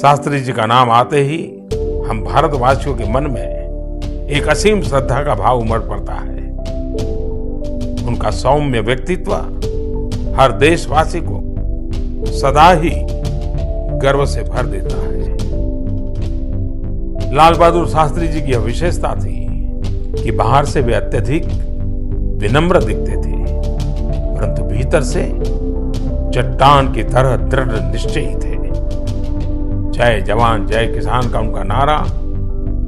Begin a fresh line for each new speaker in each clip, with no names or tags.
शास्त्री जी का नाम आते ही हम भारतवासियों के मन में एक असीम श्रद्धा का भाव उमड़ पड़ता है। उनका सौम्य व्यक्तित्व हर देशवासी को सदा ही गर्व से भर देता है। लाल बहादुर शास्त्री जी की यह विशेषता थी कि बाहर से वे अत्यधिक विनम्र दिखते थे, परंतु भीतर से चट्टान की तरह दृढ़ निश्चयी थे। जय जवान जय किसान का उनका नारा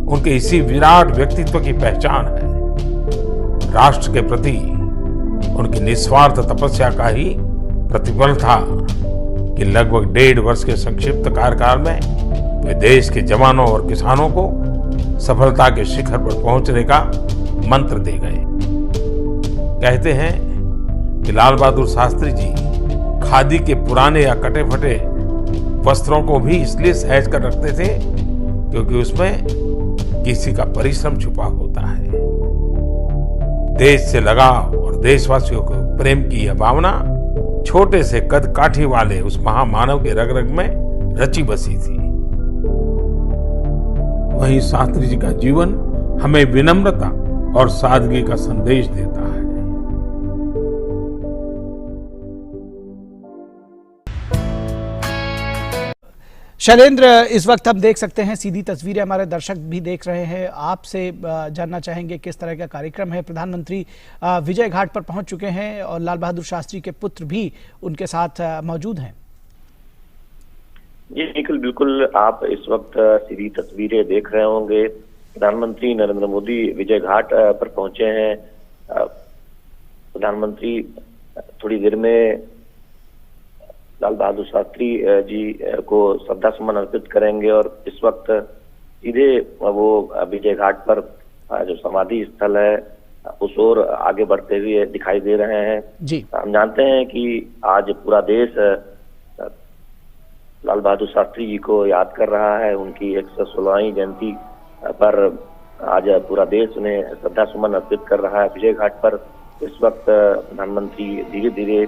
उनके इसी विराट व्यक्तित्व की पहचान है। राष्ट्र के प्रति उनकी निस्वार्थ तपस्या का ही प्रतिफल था कि लगभग 1.5 वर्ष के संक्षिप्त कार्यकाल में वे देश के जवानों और किसानों को सफलता के शिखर पर पहुंचने का मंत्र दे गए। कहते हैं कि लाल बहादुर शास्त्री जी खादी के पुराने या कटे फटे वस्त्रों को भी इसलिए सहेज कर रखते थे क्योंकि उसमें किसी का परिश्रम छुपा होता है। देश से लगाव और देशवासियों को प्रेम की यह भावना छोटे से कद काठी वाले उस महामानव के रग रग में रची बसी थी। वहीं शास्त्री जी का जीवन हमें विनम्रता और सादगी का संदेश देता है।
शैलेंद्र, इस वक्त हम देख सकते हैं सीधी तस्वीरें, हमारे दर्शक भी देख रहे हैं। आपसे जानना चाहेंगे किस तरह का कार्यक्रम है। प्रधानमंत्री विजय घाट पर पहुंच चुके हैं और लाल बहादुर शास्त्री के पुत्र भी उनके साथ मौजूद हैं।
जी बिल्कुल, आप इस वक्त सीधी तस्वीरें देख रहे होंगे। प्रधानमंत्री नरेंद्र मोदी विजय घाट पर पहुंचे हैं। प्रधानमंत्री थोड़ी देर में लाल बहादुर शास्त्री जी को श्रद्धा सुमन अर्पित करेंगे और इस वक्त सीधे वो विजय घाट पर जो समाधि स्थल है उस ओर आगे बढ़ते हुए दिखाई दे रहे हैं।
जी
हम जानते हैं कि आज पूरा देश लाल बहादुर शास्त्री जी को याद कर रहा है। उनकी 116वीं जयंती पर आज पूरा देश उन्हें श्रद्धा सुमन अर्पित कर रहा है। विजय घाट पर इस वक्त प्रधानमंत्री धीरे धीरे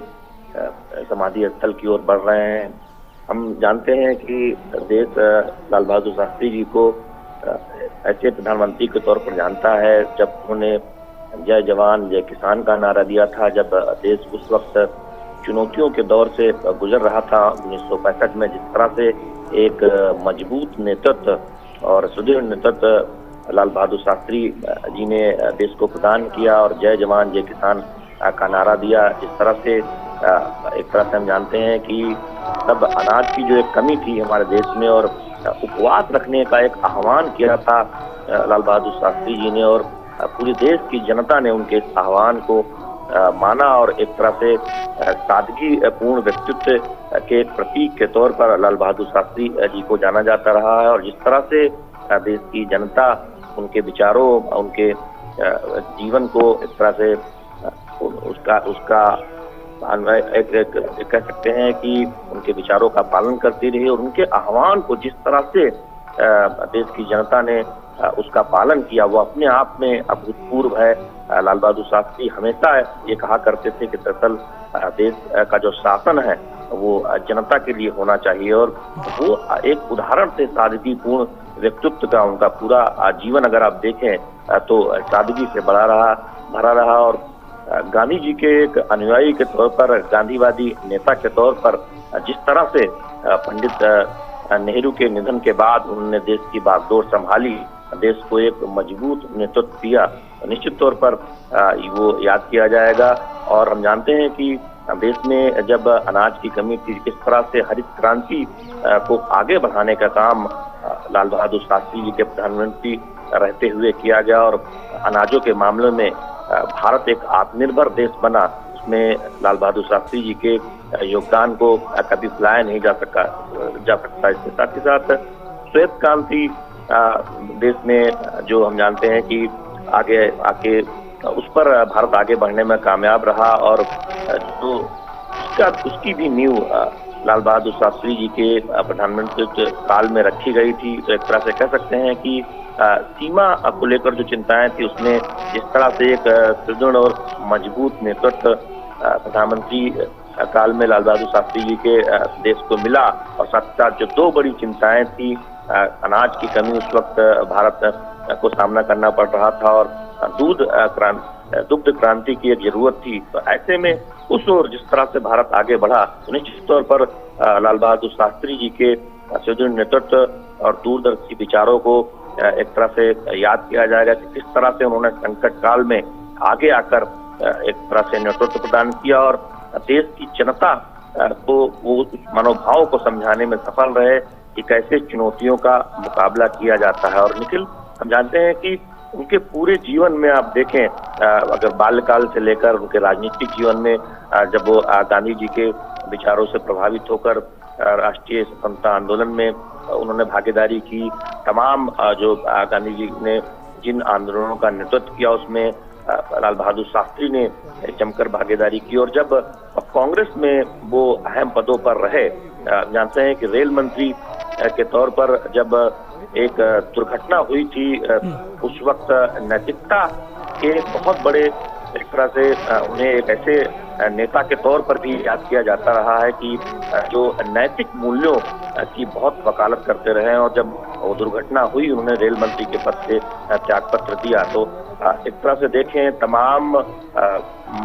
समाधि स्थल की ओर बढ़ रहे हैं। हम जानते हैं कि देश लाल बहादुर शास्त्री जी को ऐसे प्रधानमंत्री के तौर पर जानता है जब उन्होंने जय जवान जय किसान का नारा दिया था, जब देश उस वक्त चुनौतियों के दौर से गुजर रहा था 1965 में। जिस तरह से एक मजबूत नेतृत्व और सुदृढ़ नेतृत्व लाल बहादुर शास्त्री जी ने देश को प्रदान किया और जय जवान जय किसान का नारा दिया। जिस तरह से एक तरह से हम जानते हैं कि तब अनाज की जो एक कमी थी हमारे देश में और उपवास रखने का एक आह्वान किया था लाल बहादुर शास्त्री जी ने और पूरे देश की जनता ने उनके इस आह्वान को माना और एक तरह से सादगी पूर्ण व्यक्तित्व के एक प्रतीक के तौर पर लाल बहादुर शास्त्री जी को जाना जाता रहा है। और जिस तरह से देश की जनता उनके विचारों उनके जीवन को एक तरह से उसका कह सकते हैं कि उनके विचारों का पालन करती रही और उनके आह्वान को जिस तरह से देश की जनता ने उसका पालन किया वो अपने आप में अभूतपूर्व है। लाल बहादुर शास्त्री हमेशा ये कहा करते थे कि दरअसल देश का जो शासन है वो जनता के लिए होना चाहिए और वो एक उदाहरण से सादगीपूर्ण व्यक्तित्व का उनका पूरा जीवन अगर आप देखें तो सादगी से भरा रहा और गांधी जी के एक अनुयायी के तौर पर, गांधीवादी नेता के तौर पर जिस तरह से पंडित नेहरू के निधन के बाद उन्होंने देश की बागडोर संभाली, देश को एक मजबूत नेतृत्व दिया, निश्चित तौर पर वो याद किया जाएगा। और हम जानते हैं कि देश में जब अनाज की कमी थी, किस तरह से हरित क्रांति को आगे बढ़ाने का काम लाल बहादुर शास्त्री जी के प्रधानमंत्री रहते हुए किया गया और अनाजों के मामले में भारत एक आत्मनिर्भर देश बना। उसमें लाल बहादुर शास्त्री जी के योगदान को कभी भुलाया नहीं जा सकता। इसके साथ ही साथ श्वेत क्रांति देश में जो हम जानते हैं कि आगे आके उस पर भारत आगे बढ़ने में कामयाब रहा और जो उसकी भी नींव लाल बहादुर शास्त्री जी के प्रधानमंत्री काल में रखी गई थी। तो एक तरह से कह सकते हैं कि सीमा को लेकर जो चिंताएं थी उसमें जिस तरह से एक सुदृढ़ और मजबूत नेतृत्व प्रधानमंत्री काल में लाल बहादुर शास्त्री जी के देश को मिला, और साथ साथ जो दो बड़ी चिंताएं थी, अनाज की कमी उस वक्त भारत को सामना करना पड़ रहा था, और दुग्ध क्रांति की एक जरूरत थी। तो ऐसे में उस ओर जिस तरह से भारत आगे बढ़ा, तो निश्चित तौर पर लाल बहादुर शास्त्री जी के सुदृढ़ नेतृत्व और दूरदर्शी विचारों को एक तरह से याद किया जाएगा कि किस तरह से उन्होंने संकट काल में आगे आकर एक तरह से नेतृत्व प्रदान किया और देश की जनता को वो मनोभाव को समझाने में सफल रहे कि कैसे चुनौतियों का मुकाबला किया जाता है। और निखिल, हम जानते हैं कि उनके पूरे जीवन में आप देखें, अगर बाल्यकाल से लेकर उनके राजनीतिक जीवन में, जब वो गांधी जी के विचारों से प्रभावित होकर राष्ट्रीय स्वतंत्रता आंदोलन में उन्होंने भागीदारी की, तमाम जो गांधी जी ने जिन आंदोलनों का नेतृत्व किया उसमें लाल बहादुर शास्त्री ने जमकर भागीदारी की, और जब कांग्रेस में वो अहम पदों पर रहे, जानते हैं कि रेल मंत्री के तौर पर जब एक दुर्घटना हुई थी, उस वक्त नैतिकता के बहुत बड़े एक तरह से उन्हें एक ऐसे नेता के तौर पर भी याद किया जाता रहा है कि जो नैतिक मूल्यों की बहुत वकालत करते रहे, और जब वो दुर्घटना हुई उन्होंने रेल मंत्री के पद से त्याग पत्र दिया। तो एक तरह से देखें, तमाम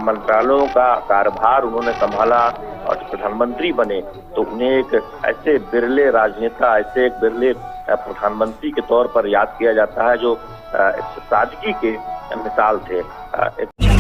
मंत्रालयों का कार्यभार उन्होंने संभाला और प्रधानमंत्री बने, तो उन्हें एक ऐसे बिरले राजनेता, ऐसे एक बिरले प्रधानमंत्री के तौर पर याद किया जाता है जो सादगी के मिसाल थे।